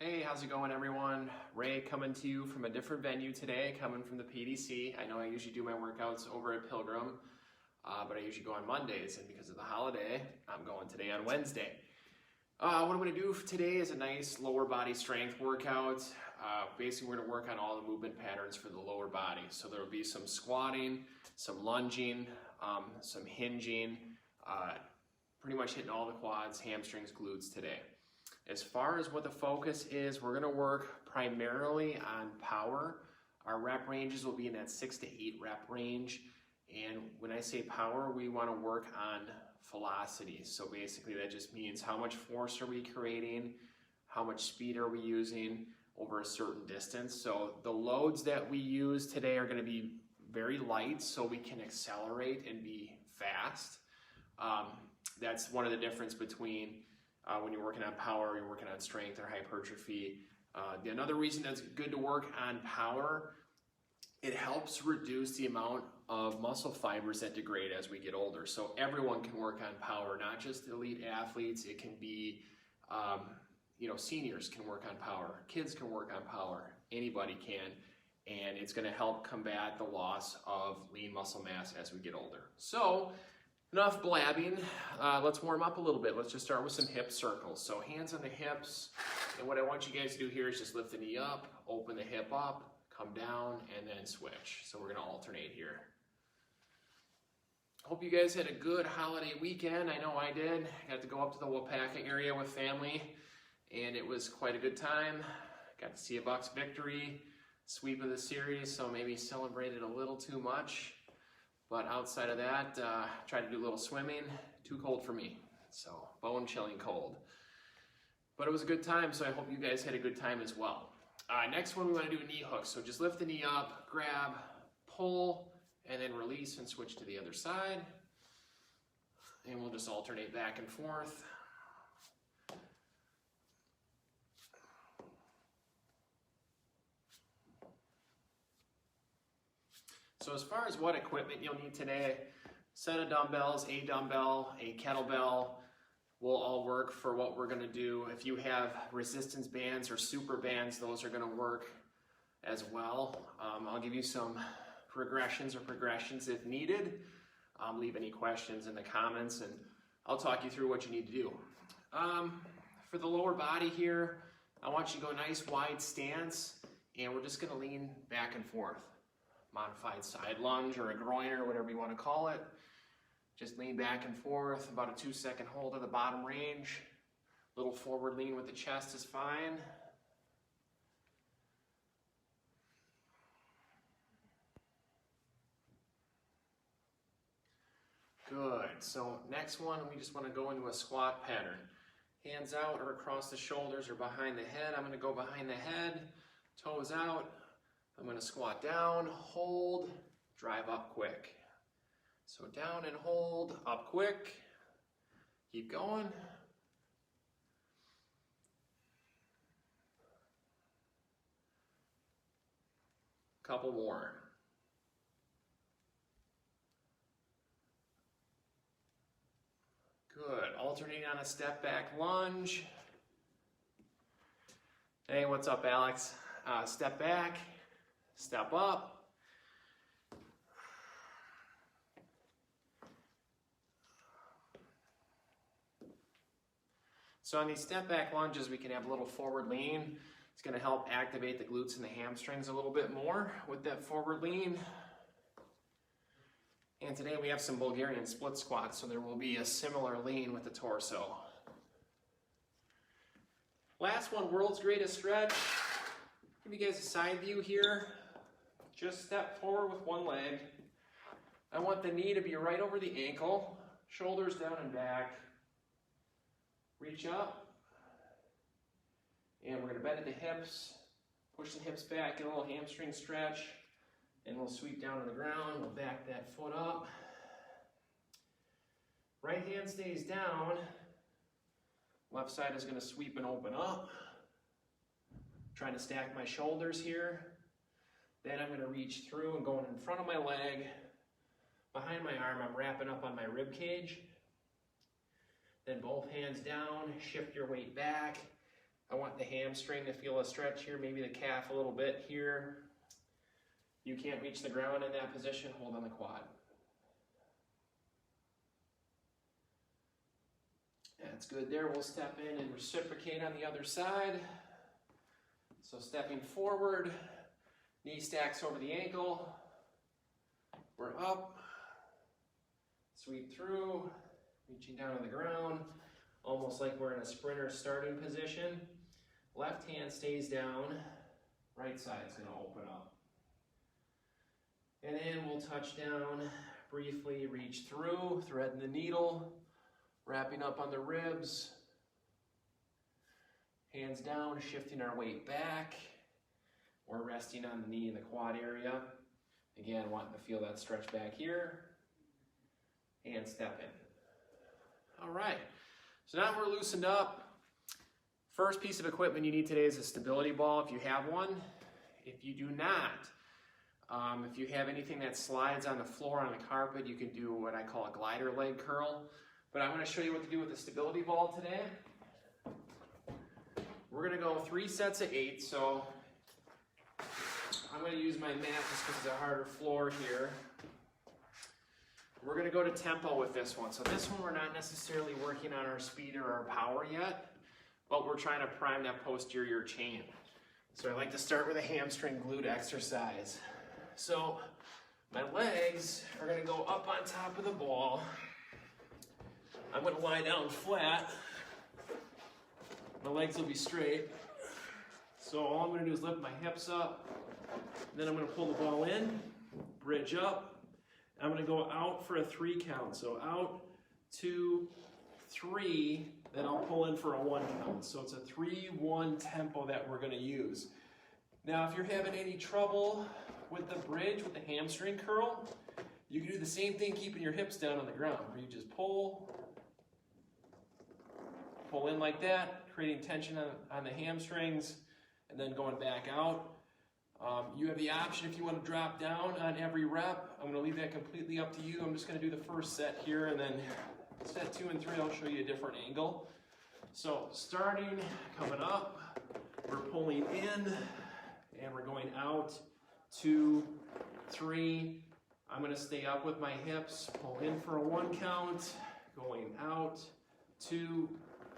Hey, how's it going, everyone? Ray coming to you from a different venue today, coming from the PDC. I know I usually do my workouts over at Pilgrim, but I usually go on Mondays, and because of the holiday, I'm going today on Wednesday. What I'm going to do today is a nice lower body strength workout. Basically, we're going to work on all the movement patterns for the lower body. So there will be some squatting, some lunging, some hinging, pretty much hitting all the quads, hamstrings, glutes today. As far as what the focus is, we're going to work primarily on power. Our rep ranges will be in that 6 to 8 rep range. And when I say power, we want to work on velocity. So basically that just means how much force are we creating, how much speed are we using over a certain distance. So the loads that we use today are going to be very light so we can accelerate and be fast. That's one of the difference between when you're working on power, you're working on strength or hypertrophy. Another reason that's good to work on power, it helps reduce the amount of muscle fibers that degrade as we get older. So everyone can work on power, not just elite athletes. It can be, seniors can work on power. Kids can work on power. Anybody can. And it's going to help combat the loss of lean muscle mass as we get older. So enough blabbing. Let's warm up a little bit. Let's just start with some hip circles. So hands on the hips. And what I want you guys to do here is just lift the knee up, open the hip up, come down, and then switch. So we're going to alternate here. Hope you guys had a good holiday weekend. I know I did. I got to go up to the Wapaka area with family, and it was quite a good time. Got to see a Bucks victory, sweep of the series, so maybe celebrated a little too much. But outside of that, tried to do a little swimming. Too cold for me, so bone-chilling cold. But it was a good time, so I hope you guys had a good time as well. Next one, we want to do a knee hook. So just lift the knee up, grab, pull, and then release and switch to the other side. And we'll just alternate back and forth. So as far as what equipment you'll need today, set of dumbbells, a dumbbell, a kettlebell will all work for what we're going to do. If you have resistance bands or super bands, those are going to work as well. I'll give you some progressions if needed. Leave any questions in the comments and I'll talk you through what you need to do. For the lower body here, I want you to go nice wide stance, and we're just going to lean back and forth. Modified side lunge or a groiner, whatever you want to call it. Just lean back and forth, about a 2-second hold of the bottom range. Little forward lean with the chest is fine. Good. So next one, we just want to go into a squat pattern. Hands out or across the shoulders or behind the head. I'm going to go behind the head, toes out. I'm going to squat down, hold, drive up quick. So down and hold, up quick. Keep going. Couple more. Good. Alternating on a step back lunge. Hey, what's up, Alex? Step back. Step up. So on these step back lunges, we can have a little forward lean. It's going to help activate the glutes and the hamstrings a little bit more with that forward lean. And today we have some Bulgarian split squats, so there will be a similar lean with the torso. Last one, world's greatest stretch. Give you guys a side view here. Just step forward with one leg. I want the knee to be right over the ankle, shoulders down and back. Reach up. And we're going to bend at the hips, push the hips back, get a little hamstring stretch, and we'll sweep down to the ground. We'll back that foot up. Right hand stays down. Left side is going to sweep and open up. Trying to stack my shoulders here. Then I'm going to reach through and going in front of my leg. Behind my arm, I'm wrapping up on my rib cage. Then both hands down, shift your weight back. I want want the hamstring to feel a stretch here, maybe the calf a little bit here. You can't reach the ground in that position, hold on the quad. That's good there. We'll step in and reciprocate on the other side. So stepping forward, knee stacks over the ankle. We're up, sweep through, reaching down to the ground, almost like we're in a sprinter starting position. Left hand stays down, right side's gonna open up. And then we'll touch down, briefly reach through, threading the needle, wrapping up on the ribs. Hands down, shifting our weight back. We're resting on the knee in the quad area. Again, wanting to feel that stretch back here. And step in. All right, so now we're loosened up. First piece of equipment you need today is a stability ball if you have one. If you do not, if you have anything that slides on the floor on the carpet, you can do what I call a glider leg curl. But I'm going to show you what to do with the stability ball today. We're going to go 3 sets of 8. So I'm going to use my mat just because it's a harder floor here. We're going to go to tempo with this one. So this one we're not necessarily working on our speed or our power yet, but we're trying to prime that posterior chain. So I like to start with a hamstring glute exercise. So my legs are going to go up on top of the ball. I'm going to lie down flat. My legs will be straight. So all I'm going to do is lift my hips up. Then I'm going to pull the ball in, bridge up. I'm going to go out for a 3 count. So out, 2, 3, then I'll pull in for a 1 count. So it's a 3-1 tempo that we're going to use. Now, if you're having any trouble with the bridge, with the hamstring curl, you can do the same thing keeping your hips down on the ground, where you just pull in like that, creating tension on the hamstrings, and then going back out. You have the option if you want to drop down on every rep. I'm going to leave that completely up to you. I'm just going to do the first set here, and then set 2 and 3, I'll show you a different angle. So starting, coming up, we're pulling in, and we're going out, 2, 3. I'm going to stay up with my hips, pull in for a 1 count, going out, 2,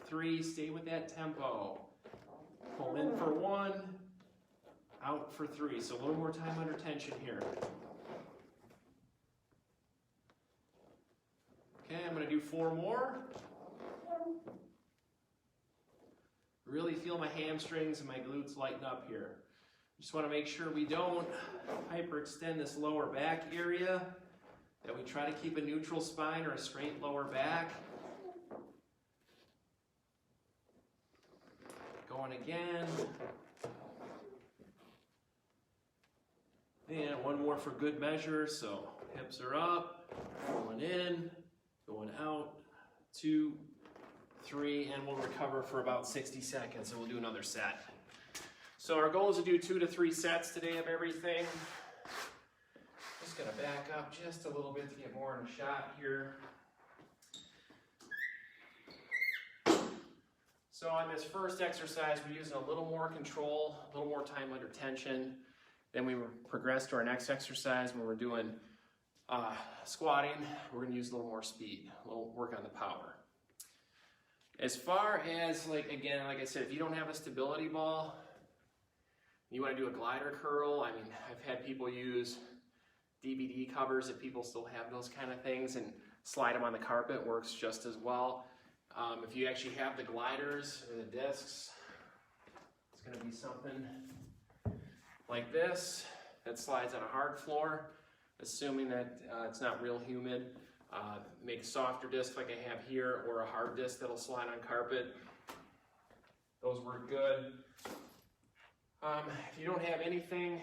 3, stay with that tempo. Pull in for 1, out for 3. So a little more time under tension here. Okay, I'm going to do 4 more. Really feel my hamstrings and my glutes lighten up here. Just want to make sure we don't hyperextend this lower back area, that we try to keep a neutral spine or a straight lower back. Going again. And 1 more for good measure. So hips are up, going in, going out, 2, 3, and we'll recover for about 60 seconds, and we'll do another set. So our goal is to do 2 to 3 sets today of everything. Just gonna back up just a little bit to get more in a shot here. So on this first exercise, we're using a little more control, a little more time under tension. Then we progress to our next exercise when we're doing squatting. We're gonna use a little more speed, a little work on the power. As far as, like I said, if you don't have a stability ball, you want to do a glider curl. I mean, I've had people use DVD covers if people still have those kind of things, and slide them on the carpet, works just as well. If you actually have the gliders or the discs, it's going to be something like this that slides on a hard floor, assuming that it's not real humid. Make a softer disc like I have here, or a hard disc that'll slide on carpet. Those work good. If you don't have anything,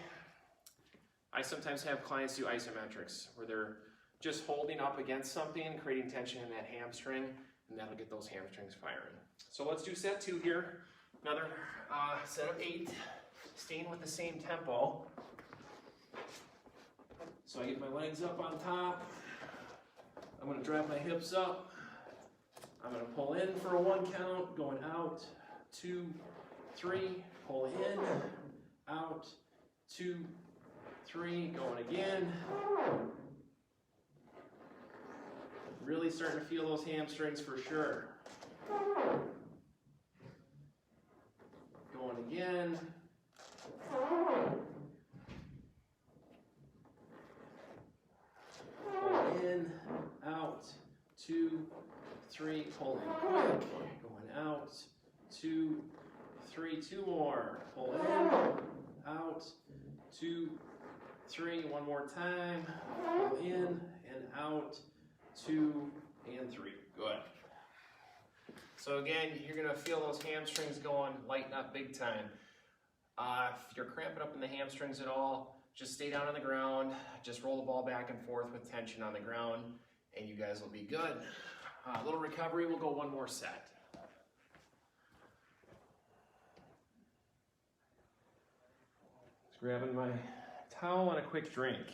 I sometimes have clients do isometrics, where they're just holding up against something, creating tension in that hamstring, and that'll get those hamstrings firing. So let's do set 2 here. Another set of 8, staying with the same tempo. So I get my legs up on top. I'm going to drive my hips up. I'm going to pull in for a 1 count, going out, 2, 3, pull in, out, 2, 3, going again. Really starting to feel those hamstrings for sure. Going again. Pull in, out, 2, 3, pull in quick, going out, 2, 3, 2 more, pull in, out, 2, 3, one more time, pull in and out, 2 and 3, good. So again, you're gonna feel those hamstrings going, lighten up big time. If you're cramping up in the hamstrings at all, just stay down on the ground, just roll the ball back and forth with tension on the ground, and you guys will be good. A little recovery, we'll go one more set. Just grabbing my towel and a quick drink.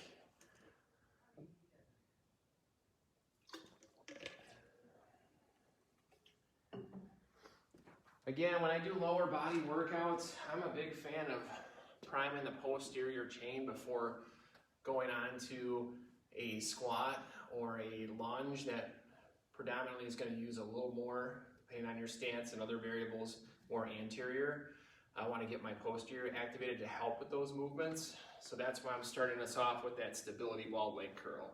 Again, when I do lower body workouts, I'm a big fan of priming the posterior chain before going on to a squat or a lunge that predominantly is going to use a little more, depending on your stance and other variables, more anterior. I want to get my posterior activated to help with those movements. So that's why I'm starting us off with that stability ball leg curl.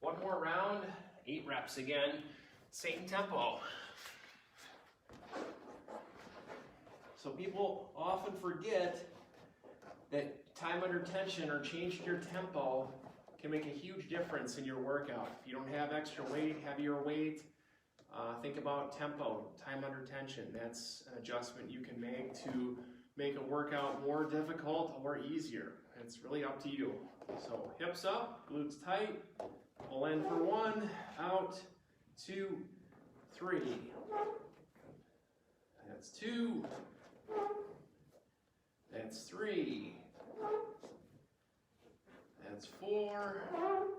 One more round, 8 reps again, same tempo. So people often forget that time under tension or changing your tempo can make a huge difference in your workout. If you don't have extra weight, heavier weight, think about tempo, time under tension. That's an adjustment you can make to make a workout more difficult or easier. It's really up to you. So hips up, glutes tight, pull in for 1, out, 2, 3. That's 2. That's 3. That's 4. And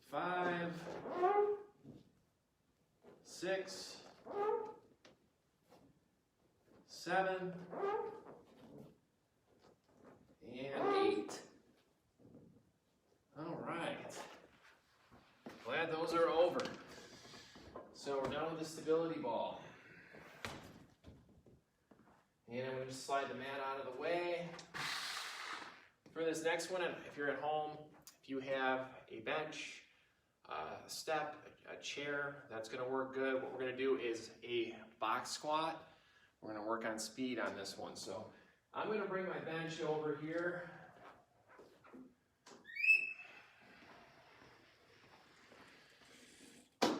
5. 6. 7. And 8. All right. Glad those are over. So we're done with the stability ball. And I'm going to just slide the mat out of the way. For this next one, if you're at home, if you have a bench, a step, a chair, that's going to work good. What we're going to do is a box squat. We're going to work on speed on this one. So I'm going to bring my bench over here. And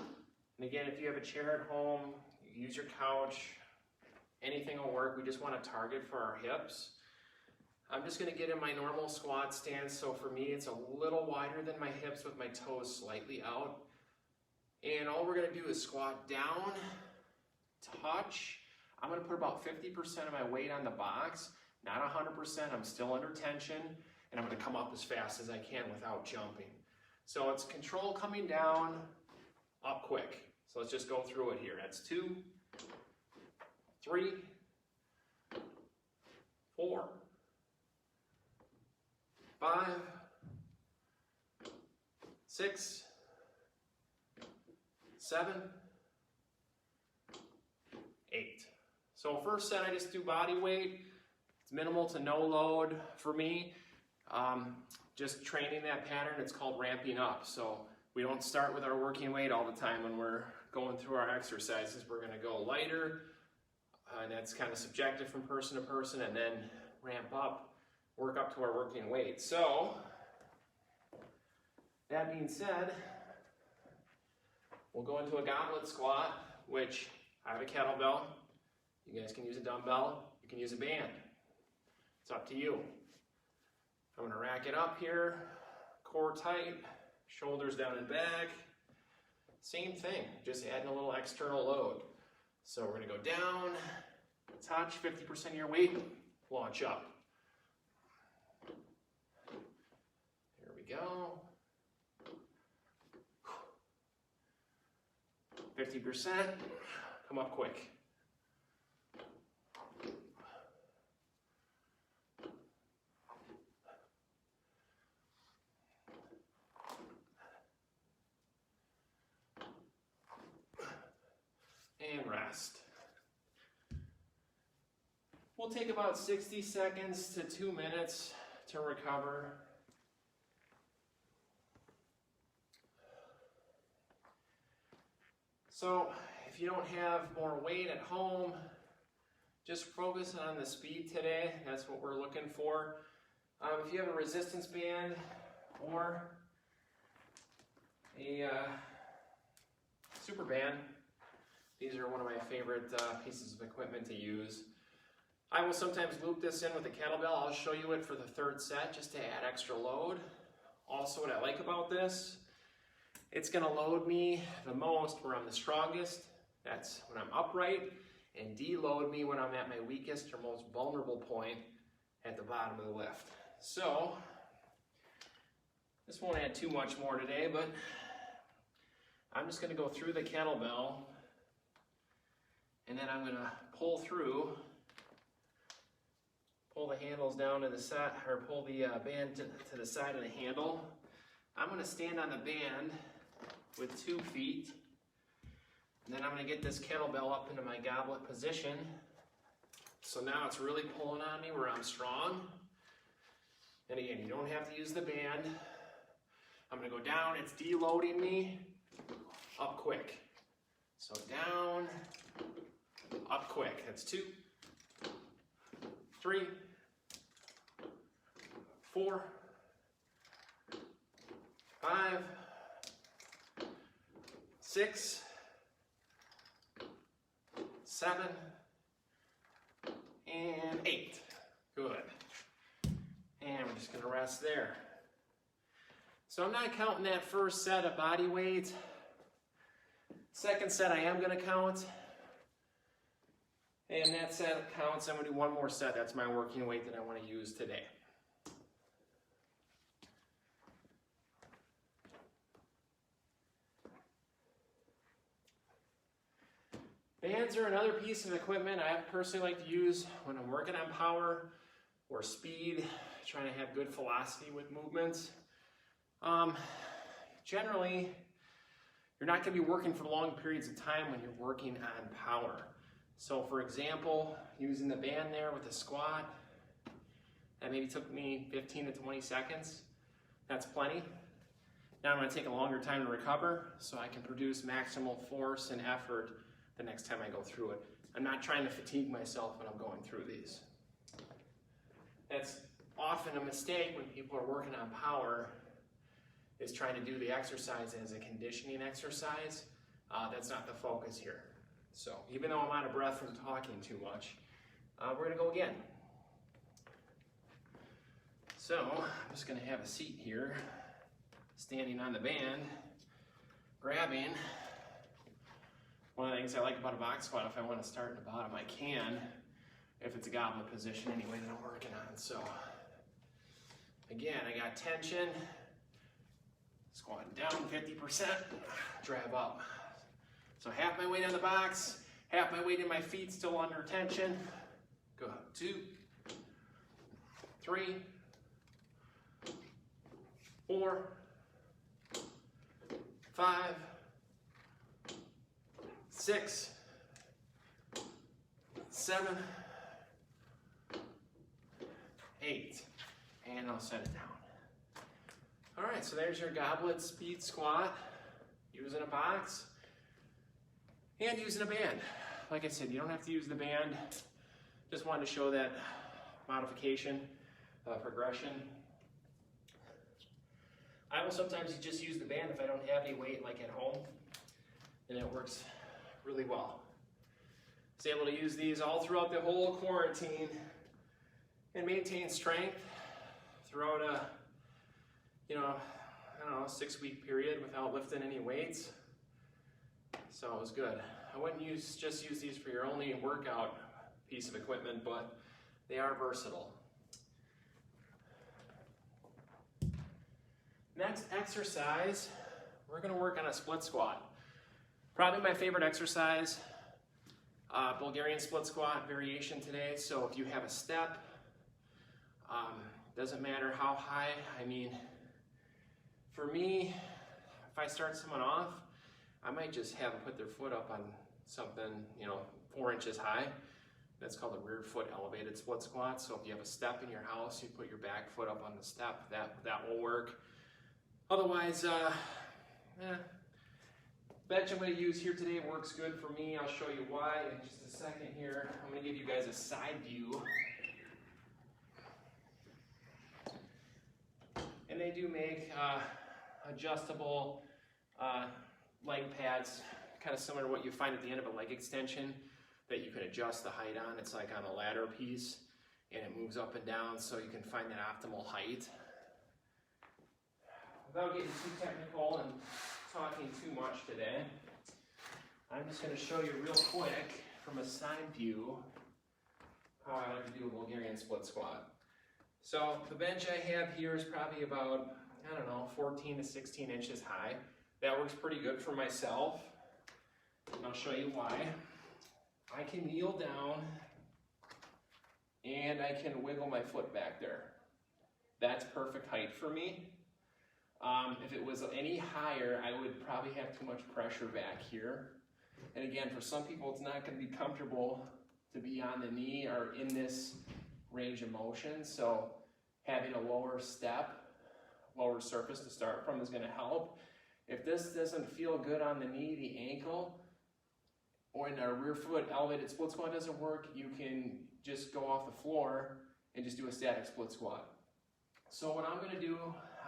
again, if you have a chair at home, you use your couch. Anything will work. We just want to target for our hips. I'm just going to get in my normal squat stance. So for me, it's a little wider than my hips with my toes slightly out. And all we're going to do is squat down, touch. I'm going to put about 50% of my weight on the box, not 100%. I'm still under tension. And I'm going to come up as fast as I can without jumping. So it's control coming down, up quick. So let's just go through it here. That's 2, 3, 4, 5, 6, 7, 8. So first set, I just do body weight. It's minimal to no load for me. Just training that pattern, it's called ramping up. So we don't start with our working weight all the time when we're going through our exercises. We're going to go lighter. And that's kind of subjective from person to person, and then ramp up, work up to our working weight. So, that being said, we'll go into a goblet squat, which I have a kettlebell. You guys can use a dumbbell. You can use a band. It's up to you. I'm going to rack it up here, core tight, shoulders down and back. Same thing, just adding a little external load. So we're going to go down, touch 50% of your weight, launch up. Here we go. 50%, come up quick. rest. We'll take about 60 seconds to 2 minutes to recover. So if you don't have more weight at home, just focus on the speed today. That's what we're looking for. If you have a resistance band or a super band, these are one of my favorite pieces of equipment to use. I will sometimes loop this in with a kettlebell. I'll show you it for the third set just to add extra load. Also, what I like about this, it's going to load me the most where I'm the strongest. That's when I'm upright, and deload me when I'm at my weakest or most vulnerable point at the bottom of the lift. So, this won't add too much more today, but I'm just going to go through the kettlebell, and then I'm going to pull the handles down to the side, or pull the band to the side of the handle. I'm going to stand on the band with 2 feet, and then I'm going to get this kettlebell up into my goblet position. So now it's really pulling on me where I'm strong. And again, you don't have to use the band. I'm going to go down, it's deloading me, up quick. So down, up quick. That's 2, 3, 4, 5, 6, 7, and 8. Good. And we're just going to rest there. So I'm not counting that first set of body weight. Second set I am going to count. And that set counts. I'm going to do one more set. That's my working weight that I want to use today. Bands are another piece of equipment I personally like to use when I'm working on power or speed, trying to have good velocity with movements. Generally, you're not going to be working for long periods of time when you're working on power. So for example, using the band there with a squat, that maybe took me 15 to 20 seconds. That's plenty. Now I'm going to take a longer time to recover so I can produce maximal force and effort the next time I go through it. I'm not trying to fatigue myself when I'm going through these. That's often a mistake when people are working on power, is trying to do the exercise as a conditioning exercise. That's not the focus here. So even though I'm out of breath from talking too much, we're going to go again. So I'm just going to have a seat here, standing on the band, grabbing. One of the things I like about a box squat, if I want to start at the bottom, I can, if it's a goblet position anyway that I'm working on. So again, I got tension, squatting down 50%, drive up. So half my weight on the box, half my weight in my feet still under tension. Go 2, 3, 4, 5, 6, 7, 8, and I'll set it down. All right, so there's your goblet speed squat, using a box and using a band. Like I said, you don't have to use the band. Just wanted to show that modification, progression. I will sometimes just use the band if I don't have any weight, like at home, and it works really well. I was able to use these all throughout the whole quarantine and maintain strength throughout a, I don't know, 6-week period without lifting any weights. So it was good. I wouldn't just use these for your only workout piece of equipment, but they are versatile. Next exercise, we're going to work on a split squat. Probably my favorite exercise, Bulgarian split squat variation today. So if you have a step, doesn't matter how high. I mean, for me, if I start someone off, I might just have them put their foot up on something, 4 inches high. That's called a rear foot elevated split squat. So if you have a step in your house, you put your back foot up on the step, that will work. Otherwise, bench I'm going to use here today works good for me. I'll show you why in just a second here. I'm going to give you guys a side view. And they do make adjustable leg pads, kind of similar to what you find at the end of a leg extension, that you can adjust the height on. It's like on a ladder piece, and it moves up and down so you can find that optimal height. Without getting too technical and talking too much today, I'm just going to show you real quick from a side view how I like to do a Bulgarian split squat. So the bench I have here is probably about, 14 to 16 inches high. That works pretty good for myself, and I'll show you why. I can kneel down and I can wiggle my foot back there. That's perfect height for me. If it was any higher, I would probably have too much pressure back here. And again, for some people, it's not going to be comfortable to be on the knee or in this range of motion. So having a lower step, lower surface to start from is going to help. If this doesn't feel good on the knee, the ankle, or in our rear foot elevated split squat doesn't work, you can just go off the floor and just do a static split squat. So what I'm going to do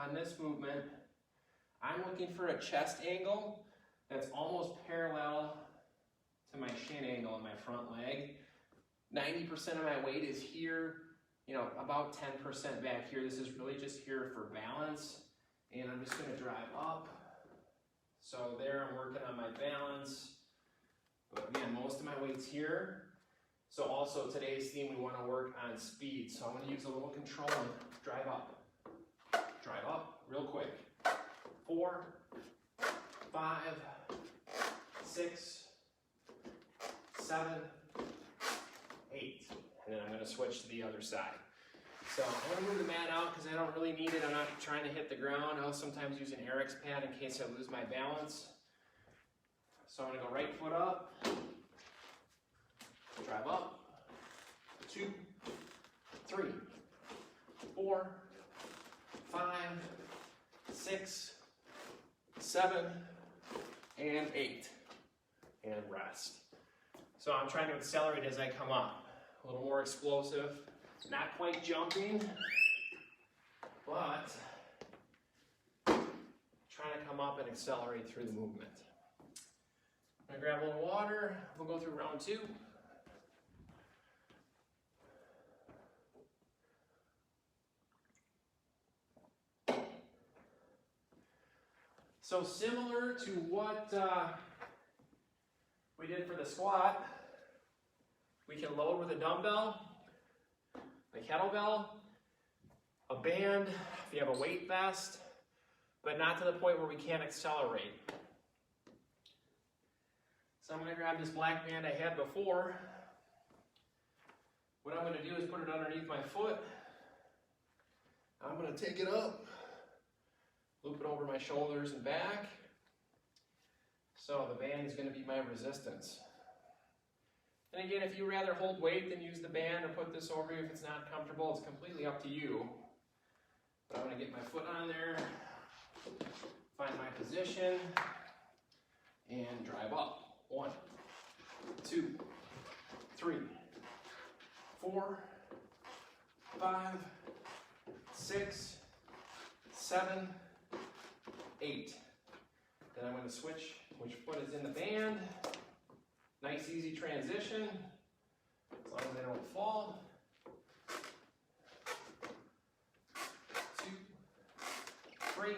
on this movement, I'm looking for a chest angle that's almost parallel to my shin angle in my front leg. 90% of my weight is here, about 10% back here. This is really just here for balance, and I'm just going to drive up. So there I'm working on my balance. But again, most of my weight's here. So also today's theme, we want to work on speed. So I'm going to use a little control and drive up. Drive up real quick. 4, 5, 6, 7, 8. And then I'm going to switch to the other side. So I'm going to move the mat out because I don't really need it. I'm not trying to hit the ground. I'll sometimes use an Eric's pad in case I lose my balance. So I'm going to go right foot up, drive up, 2, 3, 4, 5, 6, 7, and 8, and rest. So I'm trying to accelerate as I come up, a little more explosive, not quite jumping, but trying to come up and accelerate through the movement. I'm going to grab a little water. We'll go through round 2. So similar to what we did for the squat, we can load with a dumbbell, a kettlebell, a band, if you have a weight vest, but not to the point where we can't accelerate. So I'm going to grab this black band I had before. What I'm going to do is put it underneath my foot. I'm going to take it up, loop it over my shoulders and back. So the band is going to be my resistance. And again, if you rather hold weight than use the band or put this over you if it's not comfortable, it's completely up to you. But I'm going to get my foot on there, find my position, and drive up. 1, 2, 3, 4, 5, 6, 7, 8. Then I'm going to switch which foot is in the band. Nice easy transition, as long as I don't fall. 2, 3,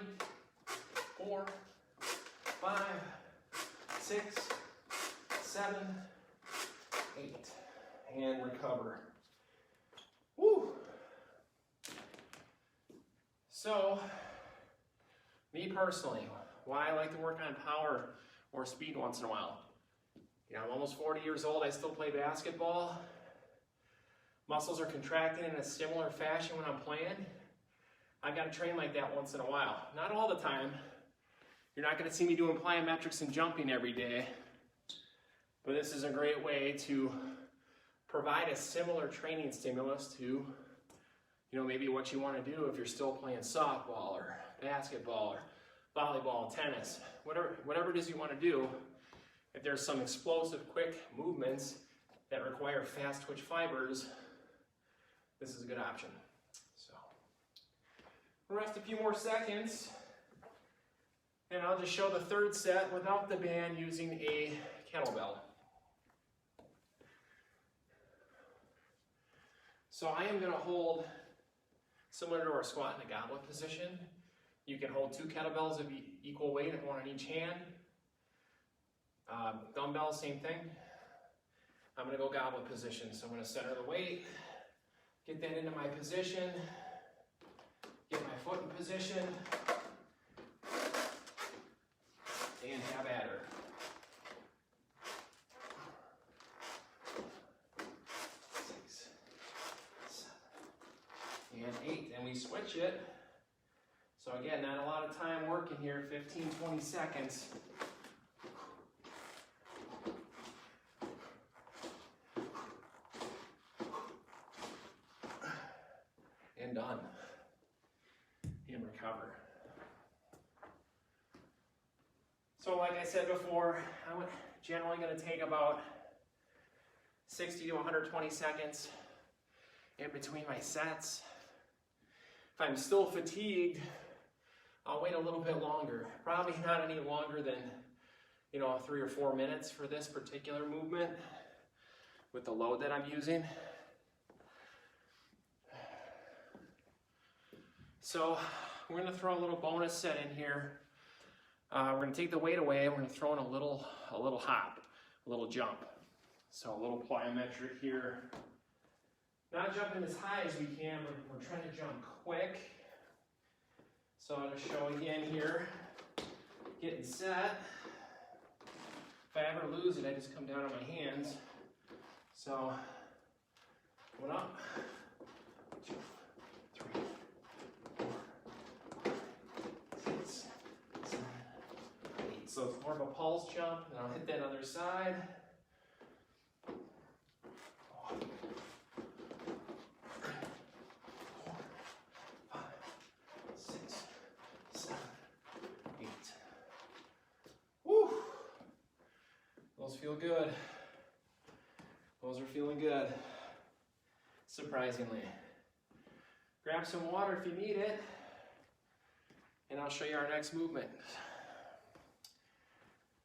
4, 5, 6, 7, 8, and recover. Woo! So, me personally, why I like to work on power or speed once in a while. I'm almost 40 years old, I still play basketball. Muscles are contracting in a similar fashion when I'm playing. I've got to train like that once in a while. Not all the time. You're not going to see me doing plyometrics and jumping every day. But this is a great way to provide a similar training stimulus to, maybe what you want to do if you're still playing softball or basketball or volleyball, tennis, whatever it is you want to do. If there's some explosive, quick movements that require fast twitch fibers, this is a good option. So, we'll rest a few more seconds, and I'll just show the third set without the band using a kettlebell. So I am going to hold, similar to our squat in a goblet position. You can hold 2 kettlebells of equal weight, one on each hand. Dumbbells, same thing. I'm going to go goblet position. So I'm going to center the weight, get that into my position, get my foot in position, and have at her. 6, 7, and 8. And we switch it. So again, not a lot of time working here, 15, 20 seconds. And done. And recover. So like I said before, I'm generally going to take about 60 to 120 seconds in between my sets. If I'm still fatigued, I'll wait a little bit longer. Probably not any longer than, 3 or 4 minutes for this particular movement with the load that I'm using. So we're going to throw a little bonus set in here. We're going to take the weight away. We're going to throw in a little hop, a little jump. So a little plyometric here. Not jumping as high as we can, but we're trying to jump quick. So I'm going to show again here, getting set. If I ever lose it, I just come down on my hands. So, going up, 2, 3, 4, 5, 6, 7, 8. So it's more of a pulse jump, and I'll hit that other side. 1, 2, 3, 4, 5, 6, 7, 8. Woo! Those feel good. Those are feeling good, surprisingly. Grab some water if you need it, and I'll show you our next movement.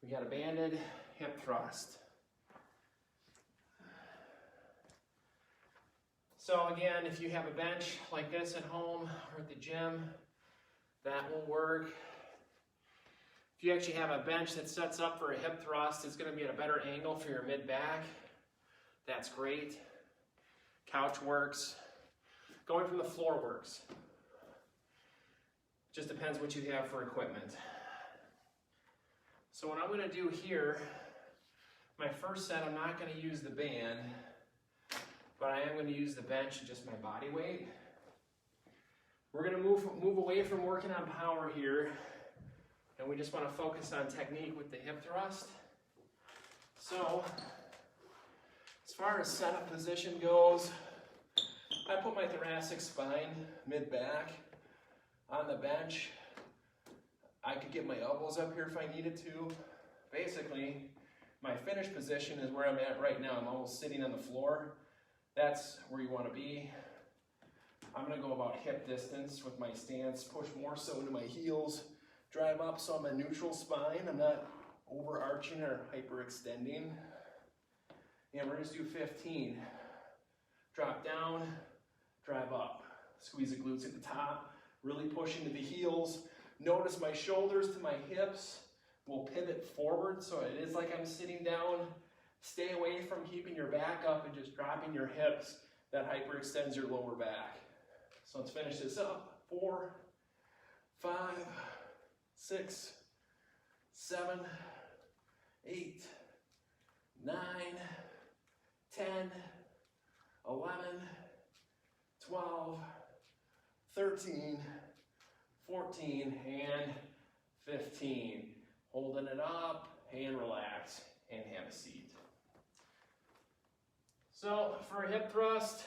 We got a banded hip thrust. So again, if you have a bench like this at home or at the gym, that will work. If you actually have a bench that sets up for a hip thrust, it's going to be at a better angle for your mid-back. That's great. Couch works. Going from the floor works. Just depends what you have for equipment. So what I'm going to do here, my first set, I'm not going to use the band, but I am going to use the bench and just my body weight. We're going to move away from working on power here, and we just want to focus on technique with the hip thrust. So, as far as setup position goes, I put my thoracic spine mid-back on the bench. I could get my elbows up here if I needed to. Basically, my finish position is where I'm at right now. I'm almost sitting on the floor. That's where you want to be. I'm going to go about hip distance with my stance, push more so into my heels, drive up so I'm a neutral spine. I'm not overarching or hyperextending. And we're going to do 15. Drop down, drive up. Squeeze the glutes at the top, really push into the heels. Notice my shoulders to my hips will pivot forward, so it is like I'm sitting down. Stay away from keeping your back up and just dropping your hips. That hyperextends your lower back. So let's finish this up. 4, 5, 6, 7, 8, 9, 10, 11, 12, 13, 14, and 15. Holding it up, and relax, and have a seat. So for a hip thrust,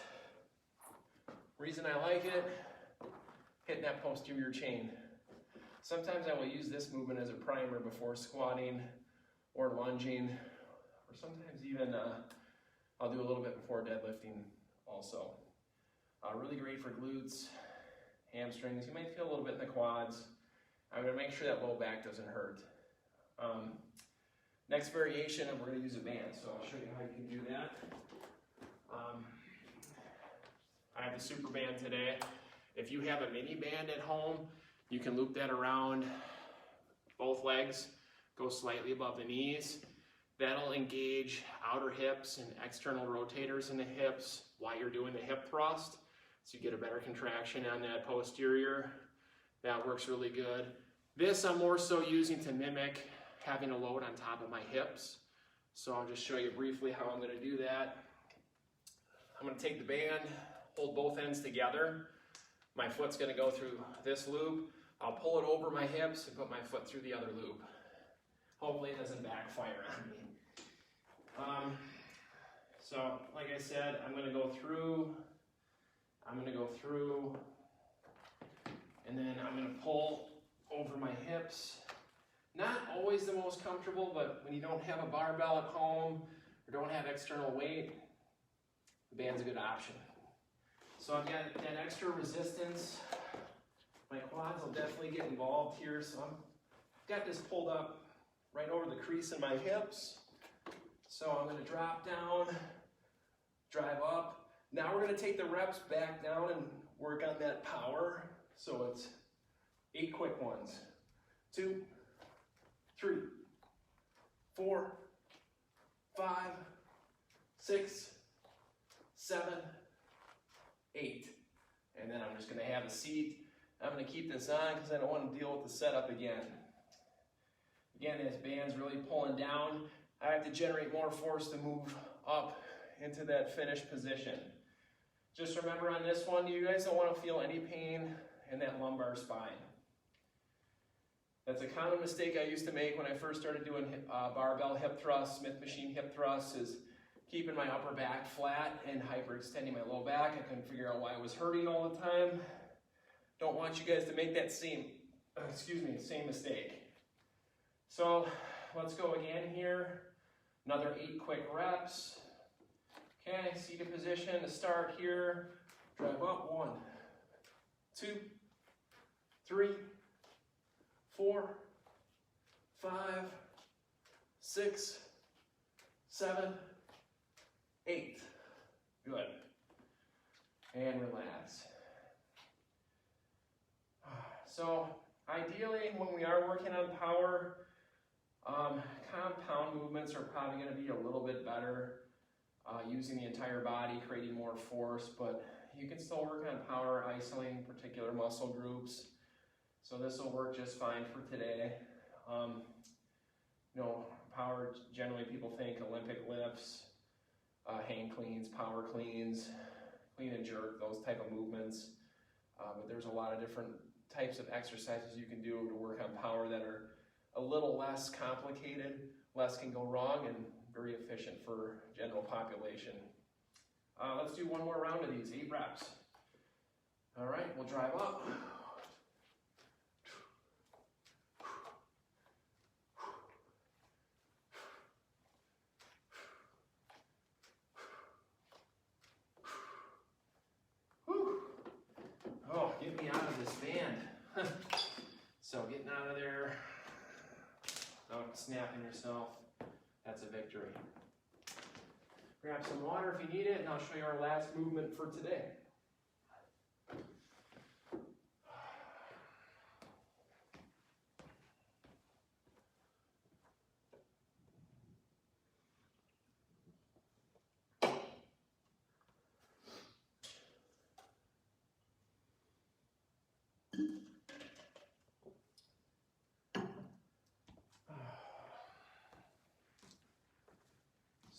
reason I like it, hitting that posterior chain. Sometimes I will use this movement as a primer before squatting or lunging, or sometimes even I'll do a little bit before deadlifting also. Really great for glutes, hamstrings. You might feel a little bit in the quads. I'm going to make sure that low back doesn't hurt. Next variation, we're going to use a band, so I'll show you how you can do that. I have the super band today. If you have a mini band at home, you can loop that around both legs, go slightly above the knees. That'll engage outer hips and external rotators in the hips while you're doing the hip thrust. So you get a better contraction on that posterior. That works really good. This I'm more so using to mimic having a load on top of my hips. So I'll just show you briefly how I'm going to do that. I'm going to take the band, hold both ends together. My foot's going to go through this loop. I'll pull it over my hips and put my foot through the other loop. Hopefully it doesn't backfire on me. So like I said, I'm going to go through, and then I'm going to pull over my hips. Not always the most comfortable, but when you don't have a barbell at home or don't have external weight, the band's a good option. So I've got that extra resistance. My quads will definitely get involved here, so I've got this pulled up right over the crease in my hips. So I'm going to drop down, drive up. Now we're going to take the reps back down and work on that power. So it's 8 quick ones. 2, 3, 4, 5, 6, 7, 8. And then I'm just going to have a seat. I'm going to keep this on because I don't want to deal with the setup again. Again, this band's really pulling down. I have to generate more force to move up into that finished position. Just remember on this one, you guys don't want to feel any pain in that lumbar spine. That's a common mistake I used to make when I first started doing barbell hip thrusts, Smith machine hip thrusts, is keeping my upper back flat and hyperextending my low back. I couldn't figure out why I was hurting all the time. Don't want you guys to make that same mistake. So let's go again here. Another 8 quick reps. Okay, seated position to start here. Drive up. 1, 2, 3, 4, 5, 6, 7, 8. Good. And relax. So ideally, when we are working on power, compound movements are probably going to be a little bit better, using the entire body, creating more force, but you can still work on power, isolating particular muscle groups. So this will work just fine for today. Power, generally people think Olympic lifts, hang cleans, power cleans, clean and jerk, those type of movements. But there's a lot of different types of exercises you can do to work on power that are a little less complicated, less can go wrong, and very efficient for general population. Let's do one more round of these, 8 reps. All right, we'll drive up. Oh, get me out of this band. So getting out of there, without snapping yourself, that's a victory. Grab some water if you need it, and I'll show you our last movement for today.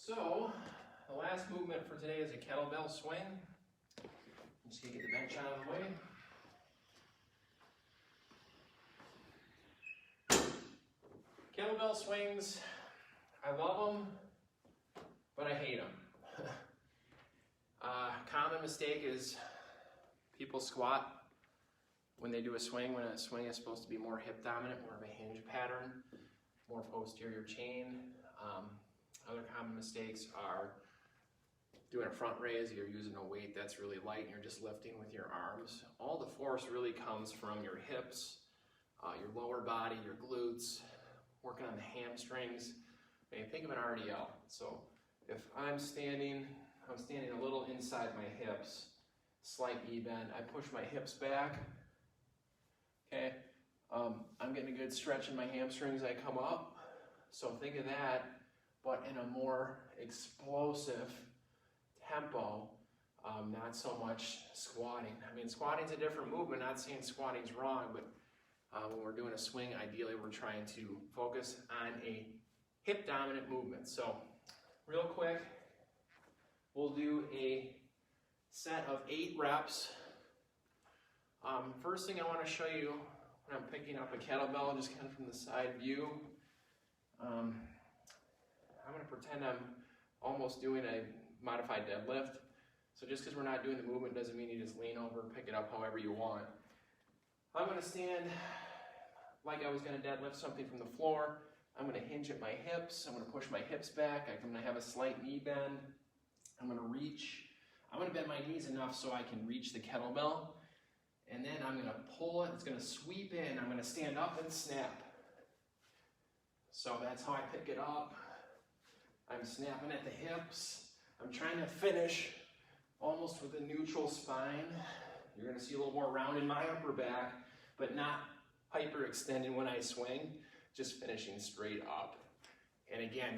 So, the last movement for today is a kettlebell swing. I'm just going to get the bench out of the way. Kettlebell swings, I love them, but I hate them. common mistake is people squat when they do a swing, when a swing is supposed to be more hip dominant, more of a hinge pattern, more posterior chain. Other common mistakes are doing a front raise, you're using a weight that's really light and you're just lifting with your arms. All the force really comes from your hips, your lower body, your glutes, working on the hamstrings. I mean, think of an RDL. So if I'm standing a little inside my hips, slight knee bend, I push my hips back, okay? I'm getting a good stretch in my hamstrings, I come up. So think of that, but in a more explosive tempo, not so much squatting. I mean, squatting's a different movement, not saying squatting's wrong, but when we're doing a swing, ideally we're trying to focus on a hip dominant movement. So real quick, we'll do a set of 8 reps. First thing I want to show you when I'm picking up a kettlebell, just kind of from the side view, I'm going to pretend I'm almost doing a modified deadlift. So just because we're not doing the movement doesn't mean you just lean over and pick it up however you want. I'm going to stand like I was going to deadlift something from the floor. I'm going to hinge at my hips. I'm going to push my hips back. I'm going to have a slight knee bend. I'm going to reach. I'm going to bend my knees enough so I can reach the kettlebell. And then I'm going to pull it. It's going to sweep in. I'm going to stand up and snap. So that's how I pick it up. I'm snapping at the hips. I'm trying to finish almost with a neutral spine. You're going to see a little more round in my upper back, but not hyperextending when I swing, just finishing straight up. And again,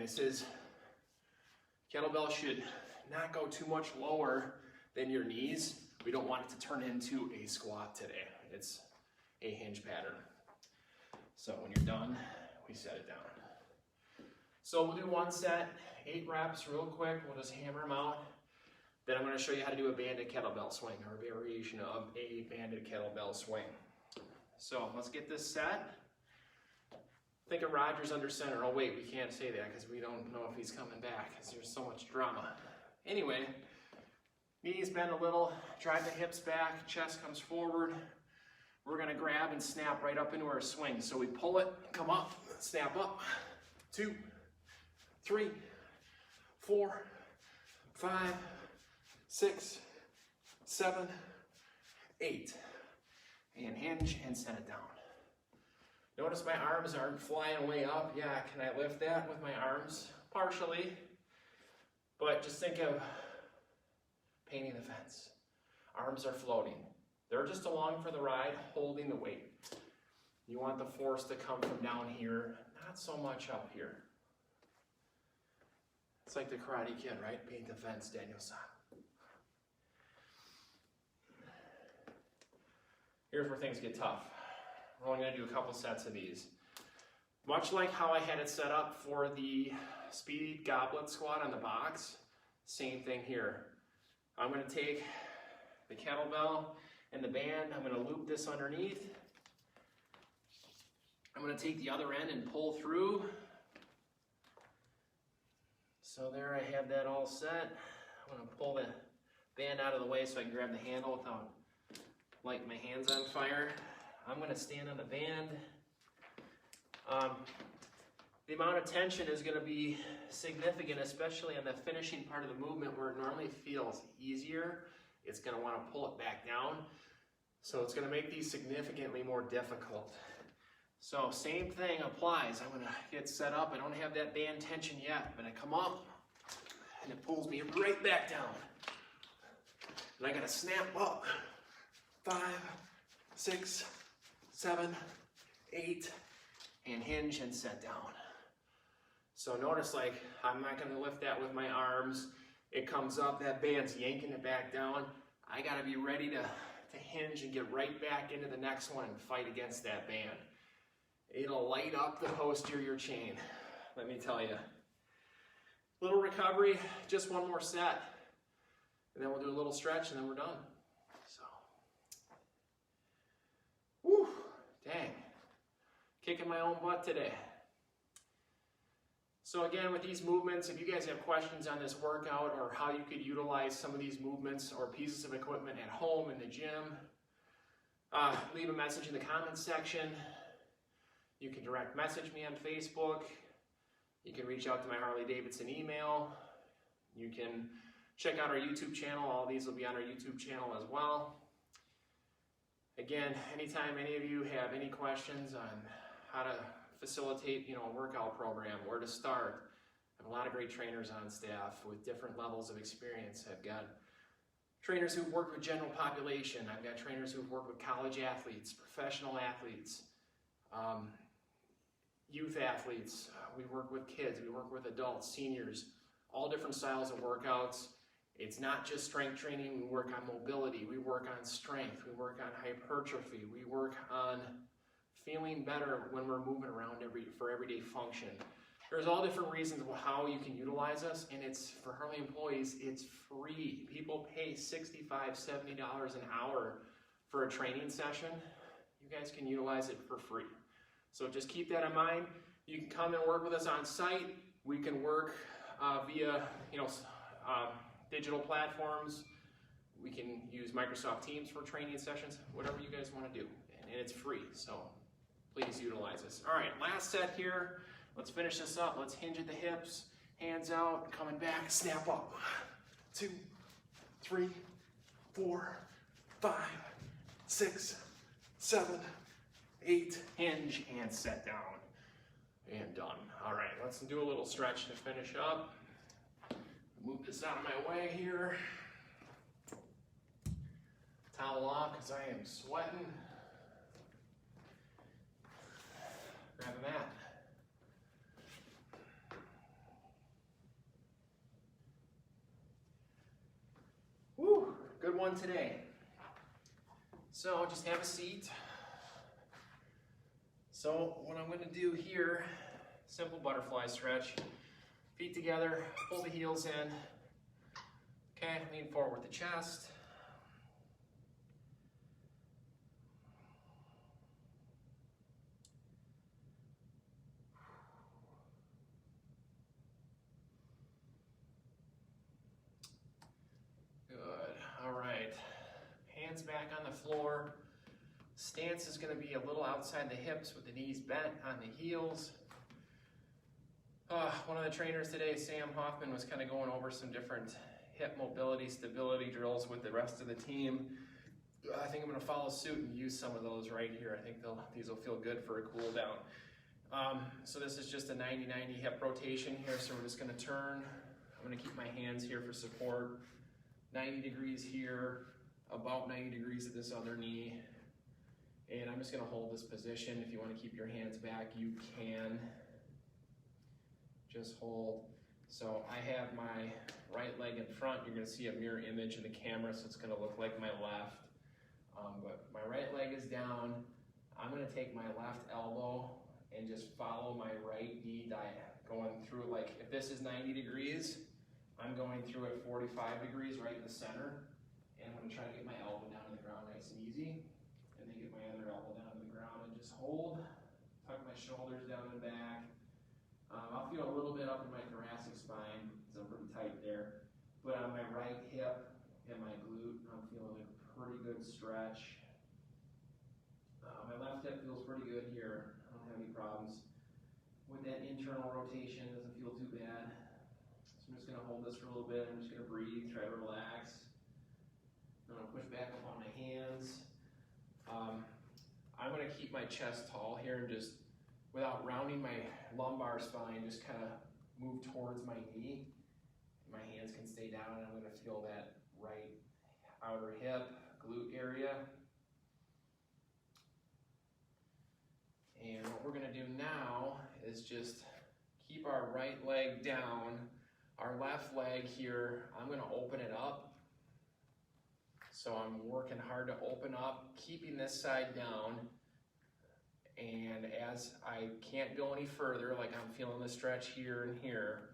kettlebell should not go too much lower than your knees. We don't want it to turn into a squat today. It's a hinge pattern. So when you're done, we set it down. So we'll do one set, 8 reps real quick. We'll just hammer them out. Then I'm going to show you how to do a banded kettlebell swing, or a variation of a banded kettlebell swing. So let's get this set. Think of Rogers under center. Oh wait, we can't say that because we don't know if he's coming back because there's so much drama. Anyway, knees bend a little, drive the hips back, chest comes forward. We're going to grab and snap right up into our swing. So we pull it, come up, snap up. 2, 3, 4, 5, 6, 7, 8. And hinge and set it down. Notice my arms aren't flying way up. Yeah, can I lift that with my arms? Partially. But just think of painting the fence. Arms are floating. They're just along for the ride, holding the weight. You want the force to come from down here, not so much up here. It's like the Karate Kid, right? Paint the fence, Daniel-san. Here's where things get tough. We're only going to do a couple sets of these. Much like how I had it set up for the speed goblet squat on the box, same thing here. I'm going to take the kettlebell and the band, I'm going to loop this underneath. I'm going to take the other end and pull through. So there I have that all set. I'm going to pull the band out of the way so I can grab the handle without lighting my hands on fire. I'm going to stand on the band. The amount of tension is going to be significant, especially on the finishing part of the movement where it normally feels easier. It's going to want to pull it back down. So it's going to make these significantly more difficult. So same thing applies. I'm going to get set up. I don't have that band tension yet, but I come up and it pulls me right back down. And I got to snap up. 5, 6, 7, 8, and hinge and set down. So notice, like, I'm not going to lift that with my arms. It comes up, that band's yanking it back down. I got to be ready to hinge and get right back into the next one and fight against that band. It'll light up the posterior chain, let me tell you. Little recovery, just one more set. And then we'll do a little stretch and then we're done. So, dang. Kicking my own butt today. So again, with these movements, if you guys have questions on this workout or how you could utilize some of these movements or pieces of equipment at home in the gym, leave a message in the comments section. You can direct message me on Facebook. You can reach out to my Harley-Davidson email. You can check out our YouTube channel. All these will be on our YouTube channel as well. Again, anytime any of you have any questions on how to facilitate, a workout program, where to start, I have a lot of great trainers on staff with different levels of experience. I've got trainers who've worked with general population. I've got trainers who've worked with college athletes, professional athletes, youth athletes. We work with kids, we work with adults, seniors, all different styles of workouts. It's not just strength training. We work on mobility, we work on strength, we work on hypertrophy, we work on feeling better when we're moving around for everyday function. There's all different reasons how you can utilize us, and it's for Harley employees, it's free. People pay $65, $70 an hour for a training session. You guys can utilize it for free. So just keep that in mind. You can come and work with us on site. We can work via digital platforms. We can use Microsoft Teams for training sessions, whatever you guys want to do, and it's free, so please utilize this. All right, last set here. Let's finish this up. Let's hinge at the hips, hands out, coming back, snap up. 2, 3, 4, 5, 6, 7, 8, hinge, and set down, and done. All right, let's do a little stretch to finish up. Move this out of my way here. Towel off because I am sweating. Grab a mat. Woo, good one today. So just have a seat. So what I'm going to do here, simple butterfly stretch. Feet together, pull the heels in. Okay, lean forward with the chest. Good, all right. Hands back on the floor. Stance is going to be a little outside the hips with the knees bent on the heels. One of the trainers today, Sam Hoffman, was kind of going over some different hip mobility, stability drills with the rest of the team. I think I'm going to follow suit and use some of those right here. I think these will feel good for a cool down. So this is just a 90-90 hip rotation here, so we're just going to turn. I'm going to keep my hands here for support. 90 degrees here, about 90 degrees at this other knee. And I'm just going to hold this position. If you want to keep your hands back, you can. Just hold. So I have my right leg in front. You're going to see a mirror image in the camera, so it's going to look like my left. But my right leg is down. I'm going to take my left elbow and just follow my right knee going through. Like if this is 90 degrees, I'm going through at 45 degrees right in the center. And I'm going to try to get my elbow down to the ground nice and easy. And then get my other elbow down to the ground and just hold. Tuck my shoulders down and back. I'll feel a little bit up in my thoracic spine because I'm pretty tight there. But on my right hip and my glute, I'm feeling a pretty good stretch. My left hip feels pretty good here. I don't have any problems with that internal rotation. It doesn't feel too bad. So I'm just going to hold this for a little bit. I'm just going to breathe, try to relax. I'm going to push back up on my hands. I'm going to keep my chest tall here and just, without rounding my lumbar spine, just kind of move towards my knee. My hands can stay down, and I'm going to feel that right outer hip, glute area. And what we're going to do now is just keep our right leg down. Our left leg here, I'm going to open it up. So I'm working hard to open up, keeping this side down. And as I can't go any further, like I'm feeling the stretch here and here,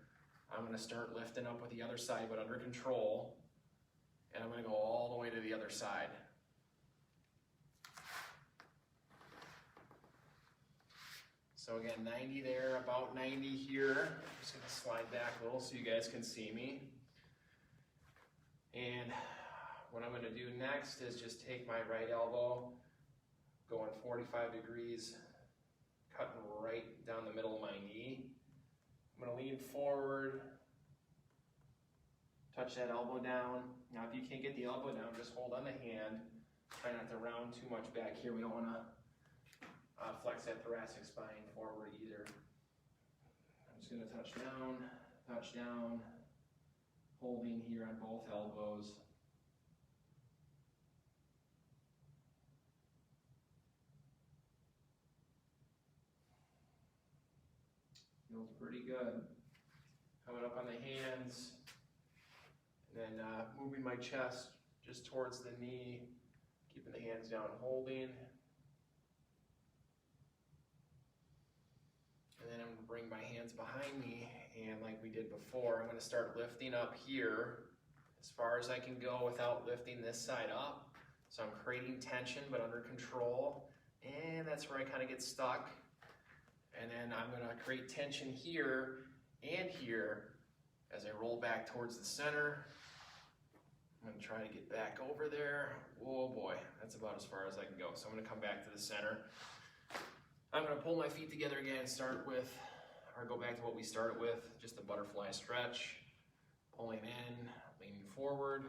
I'm going to start lifting up with the other side, but under control. And I'm going to go all the way to the other side. So again, 90 there, about 90 here. I'm just gonna slide back a little so you guys can see me. And what I'm gonna do next is just take my right elbow, going 45 degrees, cutting right down the middle of my knee. I'm gonna lean forward, touch that elbow down. Now if you can't get the elbow down, just hold on the hand. Try not to round too much back here. We don't wanna flex that thoracic spine forward either. I'm just gonna touch down, holding here on both elbows. Feels pretty good. Coming up on the hands, and then moving my chest just towards the knee, keeping the hands down, holding. And then I'm going to bring my hands behind me, and like we did before, I'm going to start lifting up here as far as I can go without lifting this side up. So I'm creating tension but under control, and that's where I kind of get stuck. And then I'm going to create tension here and here as I roll back towards the center. I'm going to try to get back over there. Oh boy, that's about as far as I can go. So I'm going to come back to the center. I'm going to pull my feet together again and start with, or go back to what we started with, just a butterfly stretch. Pulling in, leaning forward.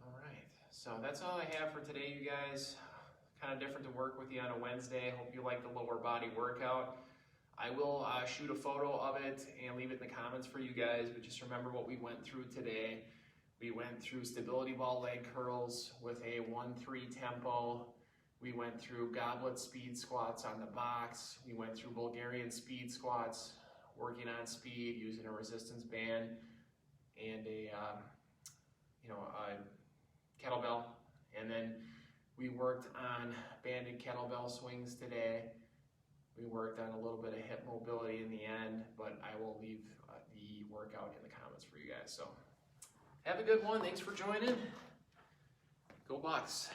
All right, so that's all I have for today, you guys. Kind of different to work with you on a Wednesday. Hope you like the lower body workout. I will shoot a photo of it and leave it in the comments for you guys, but just remember what we went through today. We went through stability ball leg curls with a 1-3 tempo. We went through goblet speed squats on the box. We went through Bulgarian speed squats, working on speed using a resistance band and a kettlebell. And then we worked on banded kettlebell swings today. We worked on a little bit of hip mobility in the end, but I will leave the workout in the comments for you guys. So have a good one. Thanks for joining. Go Bucks.